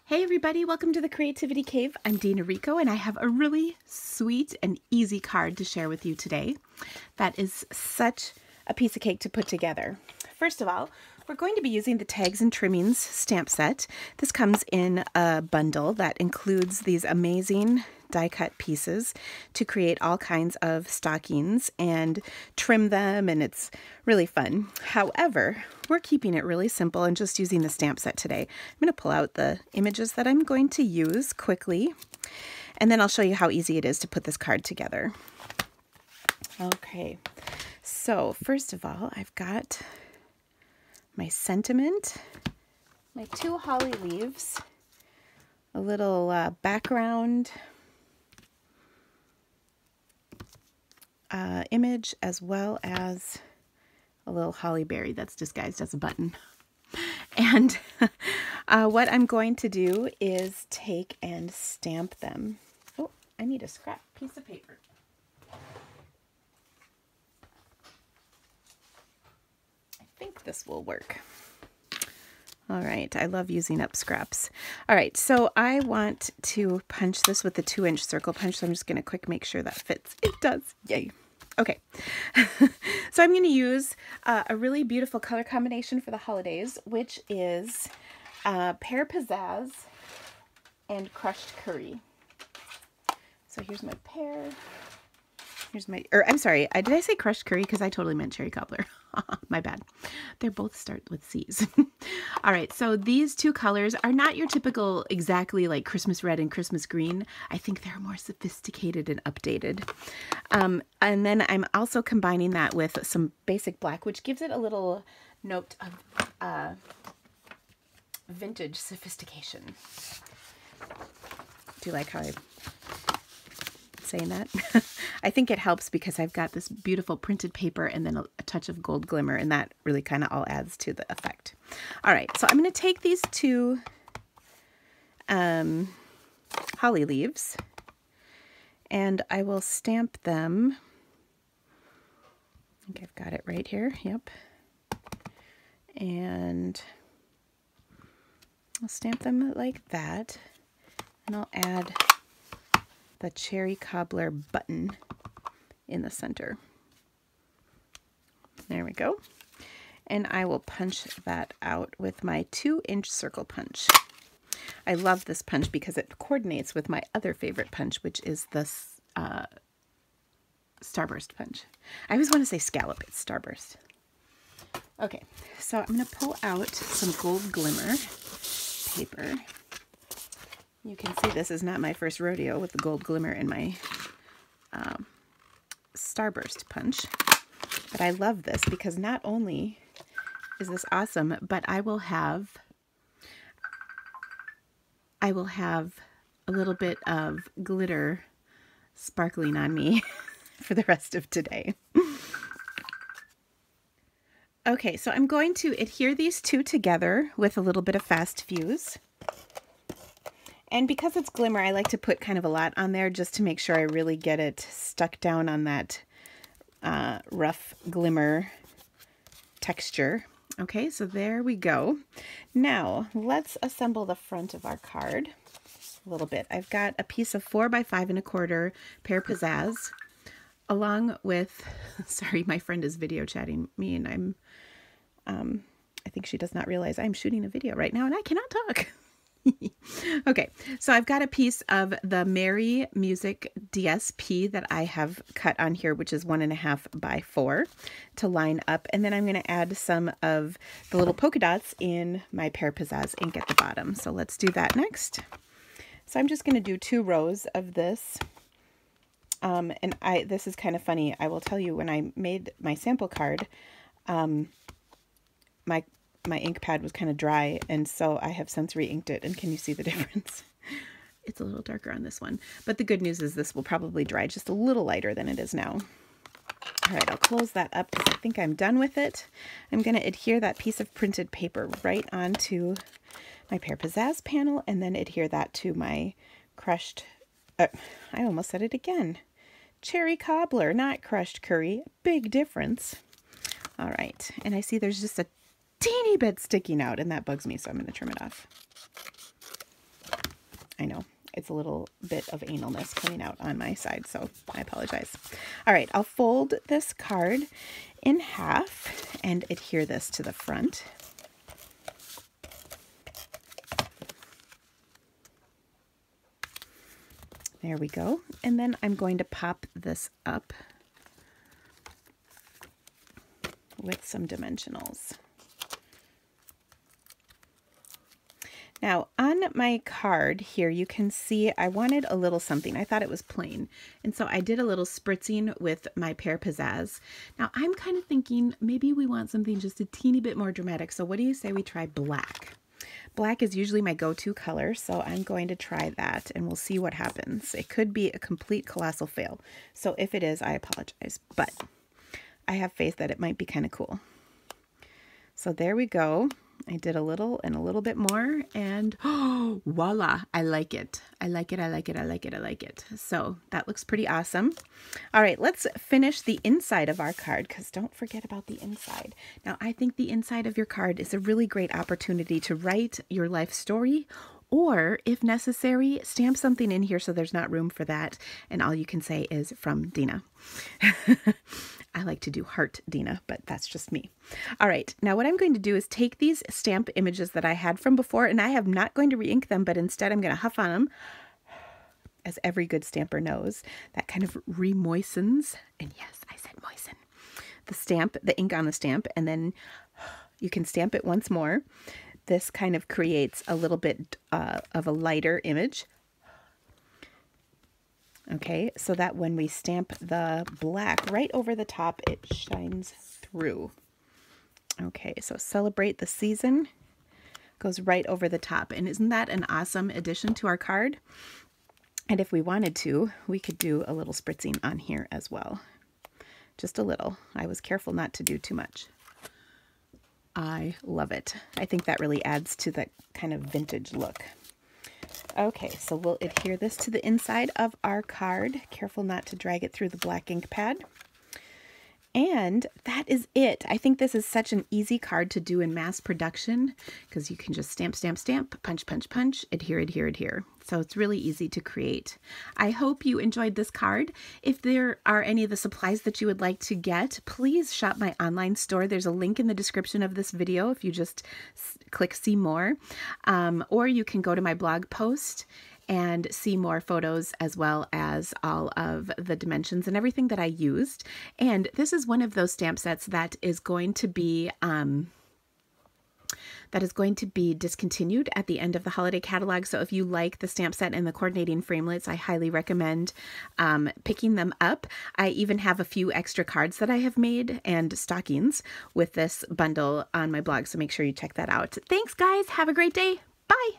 Hey everybody, welcome to the Creativity Cave. I'm Dina Rico and I have a really sweet and easy card to share with you today. That is such a piece of cake to put together. First of all, we're going to be using the Tags and Trimmings stamp set. This comes in a bundle that includes these amazing die cut pieces to create all kinds of stockings and trim them, and it's really fun. However, we're keeping it really simple and just using the stamp set today. I'm going to pull out the images that I'm going to use quickly, and then I'll show you how easy it is to put this card together. Okay, so first of all, I've got my sentiment, my 2 holly leaves, a little background image, as well as a little holly berry that's disguised as a button. And what I'm going to do is take and stamp them. Oh, I need a scrap piece of paper. I think this will work. All right, I love using up scraps. All right, so I want to punch this with the 2-inch circle punch, so I'm just going to quick make sure that fits. It does. Yay. Okay, so I'm going to use a really beautiful color combination for the holidays, which is Pear Pizzazz and Crushed Curry. So here's my pear. Here's my, I'm sorry, did I say crushed curry? Because I totally meant cherry cobbler. My bad. They both start with C's. All right, so these 2 colors are not your typical exactly like Christmas red and Christmas green. I think they're more sophisticated and updated. And then I'm also combining that with some basic black, which gives it a little note of vintage sophistication. Do you like how I'm saying that? I think it helps because I've got this beautiful printed paper and then a touch of gold glimmer, and that really kind of all adds to the effect. All right, so I'm going to take these 2 holly leaves and I will stamp them. I think I've got it right here. Yep. And I'll stamp them like that, and I'll add the cherry cobbler button in the center. There we go. And I will punch that out with my 2-inch circle punch. I love this punch because it coordinates with my other favorite punch, which is the Starburst punch. I always want to say scallop, it's Starburst. Okay, so I'm going to pull out some gold glimmer paper. You can see this is not my first rodeo with the gold glimmer in my Starburst punch. But I love this because not only is this awesome, but I will have a little bit of glitter sparkling on me for the rest of today. Okay, so I'm going to adhere these 2 together with a little bit of fast fuse. And because it's glimmer, I like to put kind of a lot on there just to make sure I really get it stuck down on that rough glimmer texture. Okay, so there we go. Now, let's assemble the front of our card a little bit. I've got a piece of 4 by 5 1/4 Pear Pizzazz, along with, sorry, my friend is video chatting me, and I think she does not realize I'm shooting a video right now and I cannot talk. Okay, so I've got a piece of the Merry Music DSP that I have cut on here, which is 1.5 by 4 to line up. And then I'm going to add some of the little polka dots in my Pear Pizzazz ink at the bottom. So let's do that next. So I'm just going to do 2 rows of this. And this is kind of funny. I will tell you, when I made my sample card, my ink pad was kind of dry, and so I have since re-inked it. And can you see the difference? It's a little darker on this one, but the good news is this will probably dry just a little lighter than it is now. All right, I'll close that up because I think I'm done with it. I'm going to adhere that piece of printed paper right onto my Pear Pizzazz panel, and then adhere that to my crushed, I almost said it again, cherry cobbler, not crushed curry. Big difference. All right, and I see there's just a teeny bit sticking out, and that bugs me, so I'm going to trim it off. I know it's a little bit of analness coming out on my side, so I apologize. All right, I'll fold this card in half and adhere this to the front. There we go. And then I'm going to pop this up with some dimensionals. Now on my card here, you can see I wanted a little something. I thought it was plain. And so I did a little spritzing with my Pear Pizzazz. Now I'm kind of thinking maybe we want something just a teeny bit more dramatic. So what do you say we try black? Black is usually my go-to color, so I'm going to try that and we'll see what happens. It could be a complete colossal fail. So if it is, I apologize, but I have faith that it might be kind of cool. So there we go. I did a little and a little bit more and oh, voila, I like it. I like it, I like it, I like it, I like it. So that looks pretty awesome. All right, let's finish the inside of our card because don't forget about the inside. Now, I think the inside of your card is a really great opportunity to write your life story or, if necessary, stamp something in here so there's not room for that and all you can say is from Dina. I like to do heart Dina, but that's just me. All right, now what I'm going to do is take these stamp images that I had from before, and I am not going to re-ink them, but instead I'm going to huff on them, as every good stamper knows. That kind of re-moistens, and yes, I said moisten, the stamp, the ink on the stamp, and then you can stamp it once more. This kind of creates a little bit of a lighter image. Okay, so that when we stamp the black right over the top, it shines through. Okay, so celebrate the season goes right over the top. And isn't that an awesome addition to our card? And if we wanted to, we could do a little spritzing on here as well. Just a little. I was careful not to do too much. I love it. I think that really adds to that kind of vintage look. Okay, so we'll adhere this to the inside of our card. Careful not to drag it through the black ink pad. And that is it. I think this is such an easy card to do in mass production because you can just stamp, stamp, stamp, punch, punch, punch, adhere, adhere, adhere. So it's really easy to create. I hope you enjoyed this card. If there are any of the supplies that you would like to get, please shop my online store. There's a link in the description of this video if you just click see more. Or you can go to my blog post and see more photos as well as all of the dimensions and everything that I used. And this is one of those stamp sets that is going to be discontinued at the end of the holiday catalog. So if you like the stamp set and the coordinating framelits, I highly recommend picking them up. I even have a few extra cards that I have made and stockings with this bundle on my blog, so make sure you check that out. Thanks, guys. Have a great day. Bye.